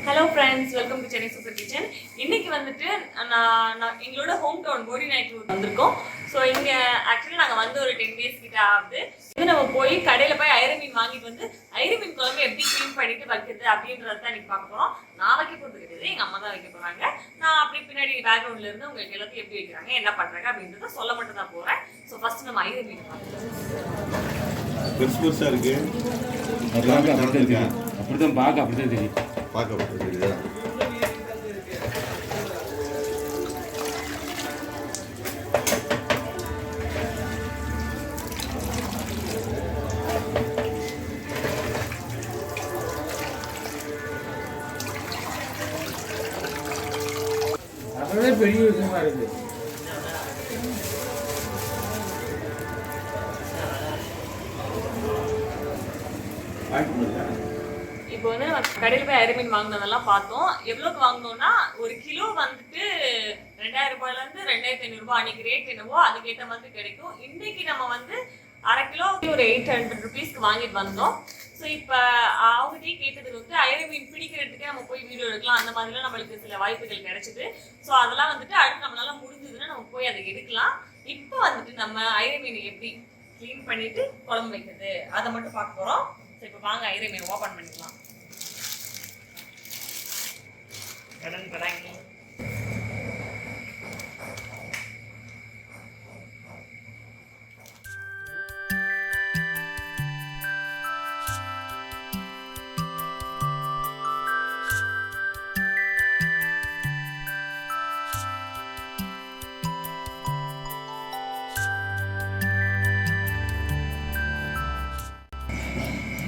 Hello friends, welcome to Chennai Super Kitchen. இன்னைக்கு வந்துட்டு நான் எங்களோட ஹோம் டவுன் போடி நாய்க்கு வந்திருக்கோம். ஸோ இங்கே ஆக்சுவலி நாங்கள் வந்து ஒரு 10 days கிட்ட ஆகுது. இது நம்ம போய் கடையில் போய் ஐர மீன் வாங்கிட்டு வந்து ஐர மீன் குழம்பு எப்படி க்ளீன் பண்ணிட்டு வைக்கிறது அப்படின்றத தான் இன்னைக்கு பார்க்க போகிறோம். நான் வைக்க போகிறது கிடையாது, எங்கள் அம்மா தான் வைக்க போகிறாங்க. நான் அப்படி பின்னாடி பேக்ரவுண்ட்ல இருந்து உங்களுக்கு எல்லாத்தையும் எப்படி வைக்கிறாங்க என்ன பண்ணுறாங்க அப்படின்றத சொல்ல மட்டும் தான் போகிறேன். ஸோ ஃபர்ஸ்ட் நம்ம ஐர மீன் பார்க்கலாம். பெருசா இருக்கு, அப்படிதான் பார்க்க அப்படிதான் தெரியும். பார்க்க தெரியுதா? அதே பெரிய விஷயமா இருக்கு. இப்போ வந்து நம்ம கடையில் போய் ஐர மீன் வாங்கினதெல்லாம் பார்த்தோம். எவ்வளோக்கு வாங்கினோம்னா ஒரு கிலோ வந்துட்டு 2000 ரூபாயிலேருந்து 2500 ரூபாய் அன்னைக்கு ரேட் என்னவோ அதுக்கேற்ற மாதிரி கிடைக்கும். இன்னைக்கு நம்ம வந்து அரை கிலோ ஒரு 800 ருபீஸ்க்கு வாங்கிட்டு வந்தோம். ஸோ இப்போ அவங்ககிட்டயே கேட்டதுக்கு வந்து ஐர மீன் பிடிக்கிறதுக்கே நம்ம போய் வீடியோ எடுக்கலாம், அந்த மாதிரிலாம் நம்மளுக்கு சில வாய்ப்புகள் கிடைச்சிது. ஸோ அதெல்லாம் வந்துட்டு அடுத்து நம்மளால முடிஞ்சதுன்னா நம்ம போய் அதை எடுக்கலாம். இப்போ வந்துட்டு நம்ம ஐர மீனை எப்படி க்ளீன் பண்ணிட்டு குழம்பு வைக்கிறது அதை மட்டும் பார்க்க போகிறோம். ஸோ இப்போ வாங்க ஐர மீன் ஓப்பன் பண்ணிக்கலாம். கடன் பராங்கி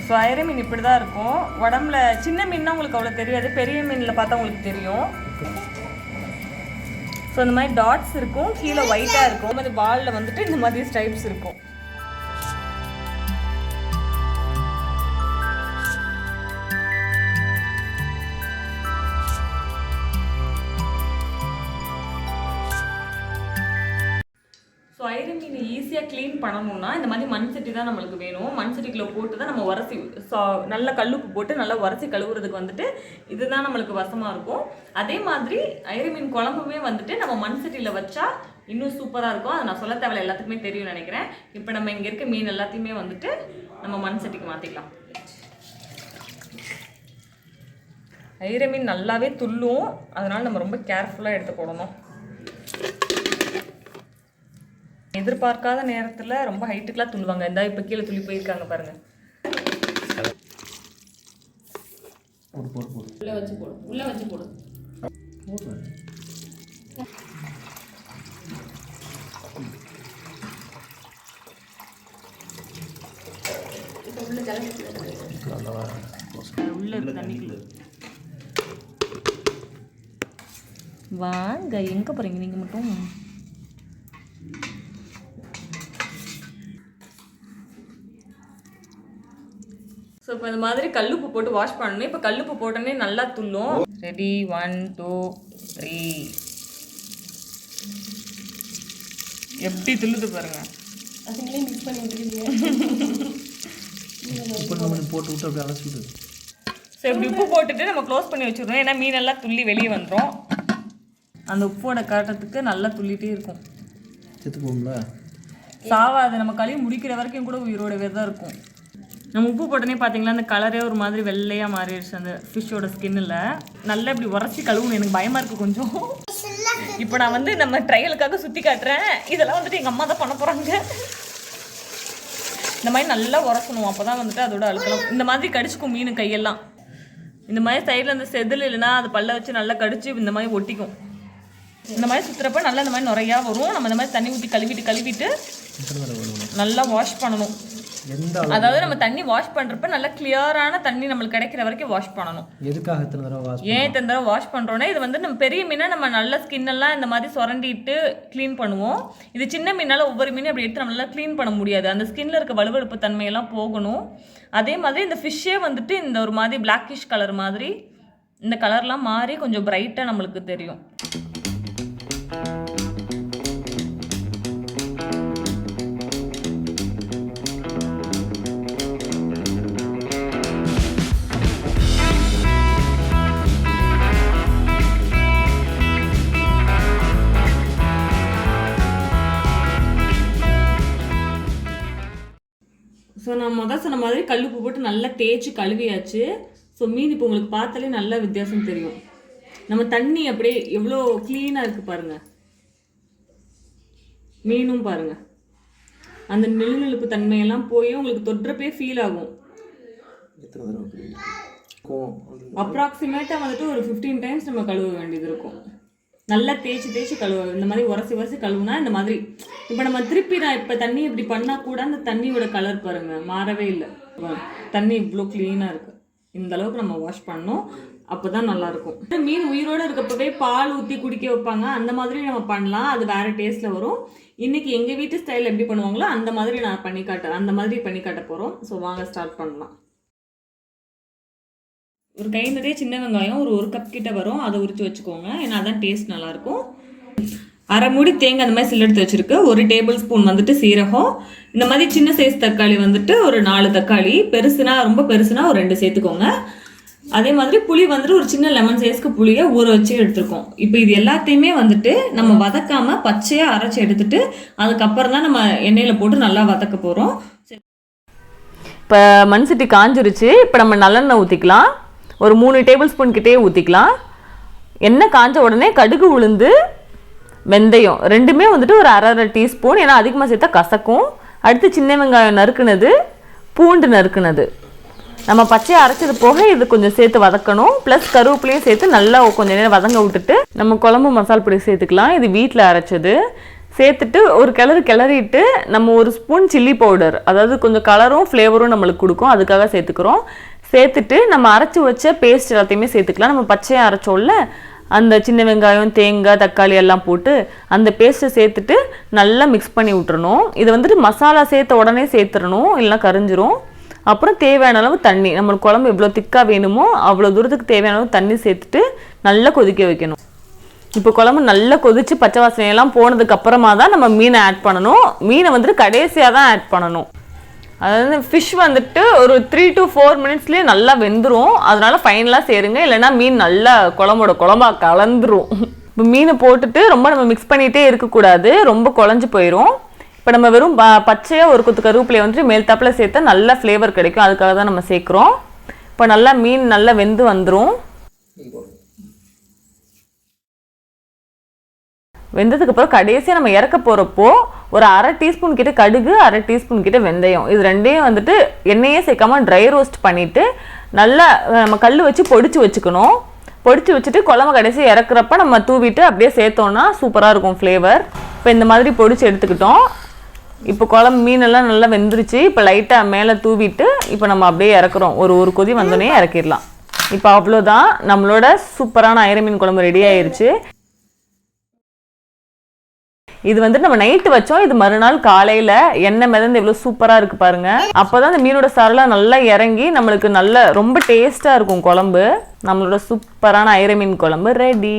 ஸோ ஐர மீன் இப்படி தான் இருக்கும். உடம்புல சின்ன மீன்னா உங்களுக்கு அவ்வளோ தெரியாது, பெரிய மீனில் பார்த்தா உங்களுக்கு தெரியும். ஸோ இந்த மாதிரி டாட்ஸ் இருக்கும், கீழே ஒயிட்டாக இருக்கும், அது பாலில் வந்துட்டு இந்த மாதிரி ஸ்ட்ரைப்ஸ் இருக்கும். ஸோ ஐர மீன் ஈஸியாக க்ளீன் பண்ணணும்னா இந்த மாதிரி மண் சட்டி தான் நம்மளுக்கு வேணும். மண் சட்டிக்குள்ளே போட்டு தான் நம்ம உரசி நல்ல கல்லுப்பு போட்டு நல்லா உரசி கழுவுறதுக்கு வந்துட்டு இதுதான் நம்மளுக்கு வசமாக இருக்கும். அதே மாதிரி ஐர மீன் குழம்புமே வந்துட்டு நம்ம மண் சட்டியில் வச்சா இன்னும் சூப்பராக இருக்கும். அதை நான் சொல்ல தேவையில்ல, எல்லாத்துக்குமே தெரியும்னு நினைக்கிறேன். இப்போ நம்ம இங்கே இருக்க மீன் எல்லாத்தையுமே வந்துட்டு நம்ம மண் சட்டிக்கு மாற்றிக்கலாம். ஐர மீன் நல்லாவே துள்ளும், அதனால் நம்ம ரொம்ப கேர்ஃபுல்லாக எடுத்து போடணும். எதிர்பார்க்காத நேரத்தில் ரொம்ப ஹைட்டுக்கெலாம் துள்ளுவாங்க. இந்த இப்போ கீழே துள்ளி போயிருக்காங்க பாருங்க. உள்ள வச்சு போடு, உள்ள வச்சு போடு. உள்ள தண்ணிக்குள்ள வாங்க. எங்க போறீங்க நீங்க மட்டும்? ஸோ இப்போ இந்த மாதிரி கல்லுப்பு போட்டு வாஷ் பண்ணணும். இப்போ கல்லுப்பு போட்டோன்னே நல்லா துள்ளும். ரெடி, 1 2 3. எப்படி துள்ளுது பாருங்க. அதுங்களே மிக்ஸ் பண்ணி விட்டுருக்கீங்க. போட்டு விட்டு அப்படியே அலசிடுது. ஸோ இப்படி உப்பு போட்டுட்டு நம்ம க்ளோஸ் பண்ணி வச்சுருவோம். ஏன்னா மீனெல்லாம் துள்ளி வெளியே வந்துடும். அந்த உப்போட காட்டத்துக்கு நல்லா துள்ளிட்டே இருக்கும். செத்து போகும்ல, சாவாது. நம்ம கழுவி முடிக்கிற வரைக்கும் கூட உயிரோடவே தான் இருக்கும். நம்ம உப்பு போட்டோன்னே பார்த்தீங்களா அந்த கலரே ஒரு மாதிரி வெள்ளையாக மாறிடுச்சு அந்த ஃபிஷ்ஷோட ஸ்கின்னில். நல்லா இப்படி உரச்சி கழுவணும். எனக்கு பயமாக இருக்குது கொஞ்சம். இப்போ நான் வந்து நம்ம ட்ரையலுக்காக சுற்றி காட்டுறேன். இதெல்லாம் வந்துட்டு எங்கள் அம்மா தான் பண்ண போகிறாங்க. இந்த மாதிரி நல்லா உரசணும், அப்போ தான் வந்துட்டு அதோட அழுக்கலாம். இந்த மாதிரி கடிச்சிக்கும் மீன் கையெல்லாம். இந்த மாதிரி சைடில் அந்த செதில் இல்லைன்னா அது பல்ல வச்சு நல்லா கடிச்சு இந்த மாதிரி ஒட்டிக்கும். இந்த மாதிரி சுற்றுறப்ப நல்லா இந்த மாதிரி நிறையா வரும். நம்ம இந்த மாதிரி தண்ணி ஊற்றி கழுவிட்டு நல்லா வாஷ் பண்ணணும். அதாவது நம்ம தண்ணி வாஷ் பண்றப்ப நல்ல கிளியரான தண்ணி நம்மளுக்கு கிடைக்கிற வரைக்கும் வாஷ் பண்ணணும். எதுக்காக இத்தனை தடவை வாஷ் பண்றோம்னா இது வந்து நம்ம பெரிய மீனா நம்ம நல்ல ஸ்கின் எல்லாம் இந்த மாதிரி சுரண்டிட்டு க்ளீன் பண்ணுவோம். இது சின்ன மீனால ஒவ்வொரு மீனும் அப்படி எடுத்து நம்மளால க்ளீன் பண்ண முடியாது. அந்த ஸ்கின்ல இருக்க வலுவழுப்பு தன்மையெல்லாம் போகணும். அதே மாதிரி இந்த ஃபிஷ்ஷே வந்துட்டு இந்த ஒரு மாதிரி பிளாக்கிஷ் கலர் மாதிரி இந்த கலர்லாம் மாறி கொஞ்சம் பிரைட்டாக நம்மளுக்கு தெரியும். நான் சொன்ன மாதிரி கல்லுப்பு போட்டு நல்லா தேய்ச்சி கழுவியாச்சு. ஸோ மீன் இப்போ உங்களுக்கு பார்த்தாலே நல்ல வித்தியாசம் தெரியும். நம்ம தண்ணி அப்படியே எவ்வளோ க்ளீனாக இருக்குது பாருங்கள். மீனும் பாருங்கள், அந்த நெழுநெழுப்பு தன்மையெல்லாம் போய் உங்களுக்கு தொடுறப்பே ஃபீல் ஆகும். அப்ராக்சிமேட்டாக வந்துட்டு ஒரு 15 டைம்ஸ் நம்ம கழுவ வேண்டியது இருக்கும். நல்லா தேய்ச்சி கழுவ, இந்த மாதிரி உரசி கழுவுனா இந்த மாதிரி. இப்போ நம்ம திருப்பி நான் இப்போ தண்ணி இப்படி பண்ணால் கூட அந்த தண்ணியோட கலர் பாருங்கள் மாறவே இல்லை. தண்ணி இவ்வளோ க்ளீனாக இருக்குது. இந்த அளவுக்கு நம்ம வாஷ் பண்ணோம், அப்போ தான் நல்லாயிருக்கும். மீன் உயிரோடு இருக்கப்பவே பால் ஊற்றி குடிக்க வைப்பாங்க, அந்த மாதிரி நம்ம பண்ணலாம். அது வேறு டேஸ்ட்டில் வரும். இன்றைக்கி எங்கள் வீட்டு ஸ்டைலில் எப்படி பண்ணுவாங்களோ அந்த மாதிரி நான் அந்த மாதிரி பண்ணி காட்ட போகிறோம். ஸோ வாங்க ஸ்டார்ட் பண்ணலாம். ஒரு கை நிறைய சின்ன வெங்காயம் ஒரு கப் கிட்ட வரும், அதை உரித்து வச்சுக்கோங்க. ஏன்னா அதான் டேஸ்ட் நல்லாயிருக்கும். அரை மூடி தேங்காய் அந்த மாதிரி சில்லு எடுத்து வச்சுருக்கு. 1 டேபிள் ஸ்பூன் வந்துட்டு சீரகம். இந்த மாதிரி சின்ன சைஸ் தக்காளி வந்துட்டு ஒரு 4 தக்காளி, ரொம்ப பெருசுனா ஒரு 2 சேர்த்துக்கோங்க. அதே மாதிரி புளி வந்துட்டு ஒரு சின்ன லெமன் சைஸ்க்கு புளியை ஊற வச்சு எடுத்துருக்கோம். இப்போ இது எல்லாத்தையுமே வந்துட்டு நம்ம வதக்காமல் பச்சையாக அரைச்சி எடுத்துட்டு அதுக்கப்புறம் தான் நம்ம எண்ணெயில் போட்டு நல்லா வதக்க போகிறோம். இப்போ மண் சட்டி காஞ்சிருச்சு. இப்போ நம்ம நல்லெண்ணெய் ஊற்றிக்கலாம். ஒரு 3 டேபிள் ஸ்பூன் கிட்டே ஊற்றிக்கலாம். எண்ணெய் காஞ்ச உடனே கடுகு உளுந்து வெந்தயம் ரெண்டுமே வந்துட்டு ஒரு அரை டீஸ்பூன், ஏன்னா அதிகமாக சேர்த்தா கசக்கும். அடுத்து சின்ன வெங்காயம் நறுக்குனது, பூண்டு நறுக்குனது, நம்ம பச்சையை அரைச்சது போக இது கொஞ்சம் சேர்த்து வதக்கணும். ப்ளஸ் கருவேப்பிலையும் சேர்த்து நல்லா கொஞ்சம் நேரம் வதங்க விட்டுட்டு நம்ம குழம்பு மசால் பொடி சேர்த்துக்கலாம். இது வீட்டில் அரைச்சது சேர்த்துட்டு ஒரு கிளறிட்டு நம்ம 1 ஸ்பூன் சில்லி பவுடர், அதாவது கொஞ்சம் கலரும் ஃப்ளேவரும் நம்மளுக்கு கொடுக்கும், அதுக்காக சேர்த்துக்கிறோம். சேர்த்துட்டு நம்ம அரைச்சி வச்ச பேஸ்ட் எல்லாத்தையுமே சேர்த்துக்கலாம். நம்ம பச்சையாக அரைச்சோம்ல அந்த சின்ன வெங்காயம் தேங்காய் தக்காளி எல்லாம் போட்டு அந்த பேஸ்ட்டை சேர்த்துட்டு நல்லா மிக்ஸ் பண்ணி விட்டுறணும். இது வந்துட்டு மசாலா சேர்த்த உடனே சேர்த்துடணும், இல்லைனா கரிஞ்சிரும். அப்புறம் தேவையான அளவு தண்ணி, நம்மளுக்கு குழம்பு எவ்வளோ திக்காக வேணுமோ அவ்வளோ தூரத்துக்கு தேவையான அளவு தண்ணி சேர்த்துட்டு நல்லா கொதிக்க வைக்கணும். இப்போ குழம்பு நல்லா கொதித்து பச்சை வாசனையெல்லாம் போனதுக்கு அப்புறமா தான் நம்ம மீனை ஆட் பண்ணணும். மீனை வந்துட்டு கடைசியாக தான் ஆட் பண்ணணும். அதாவது ஃபிஷ் வந்துட்டு ஒரு 3 to 4 மினிட்ஸ்லேயே நல்லா வெந்துடும். அதனால ஃபைனலாக சேருங்க, இல்லைன்னா மீன் நல்லா குழம்பா கலந்துரும். இப்போ மீனை போட்டுட்டு ரொம்ப நம்ம மிக்ஸ் பண்ணிகிட்டே இருக்கக்கூடாது, ரொம்ப குழஞ்சி போயிடும். இப்போ நம்ம வெறும் பச்சையாக ஒரு கொத்து கருவேப்பிலையை வந்துட்டு மேல் தாப்பில் சேர்த்தா நல்ல ஃப்ளேவர் கிடைக்கும், அதுக்காக தான் நம்ம சேர்க்குறோம். இப்போ நல்லா மீன் நல்லா வெந்து வந்துடும். வெந்ததுக்கப்புறம் கடைசியாக நம்ம இறக்க போகிறப்போ ஒரு அரை டீஸ்பூன் கிட்ட கடுகு, அரை டீஸ்பூன் கிட்ட வெந்தயம், இது ரெண்டையும் வந்துட்டு எண்ணெயே சேர்க்காமல் ட்ரை ரோஸ்ட் பண்ணிவிட்டு நல்லா நம்ம கல் வச்சு பொடிச்சு வச்சுக்கணும். பொடிச்சு வச்சுட்டு குழம்பு கடைசி இறக்குறப்ப நம்ம தூவிட்டு அப்படியே சேர்த்தோன்னா சூப்பராக இருக்கும் ஃப்ளேவர். இப்போ இந்த மாதிரி பொடிச்சு எடுத்துக்கிட்டோம். இப்போ குழம்பு மீனெல்லாம் நல்லா வெந்துருச்சு. இப்போ லைட்டாக மேலே தூவிட்டு இப்போ நம்ம அப்படியே இறக்குறோம். ஒரு கொதி வந்தோடனே இறக்கிடலாம். இப்போ அவ்வளோதான், நம்மளோட சூப்பரான ஐரை மீன் குழம்பு ரெடி ஆயிடுச்சு. இது வந்துட்டு நம்ம நைட்டு வச்சோம், இது மறுநாள் காலையில் எண்ணெய் மிதந்து எவ்வளோ சூப்பராக இருக்குது பாருங்கள். அப்போ தான் இந்த மீனோட சாரெலாம் நல்லா இறங்கி நம்மளுக்கு நல்ல ரொம்ப டேஸ்ட்டாக இருக்கும் குழம்பு. நம்மளோட சூப்பரான ஐரை மீன் குழம்பு ரெடி.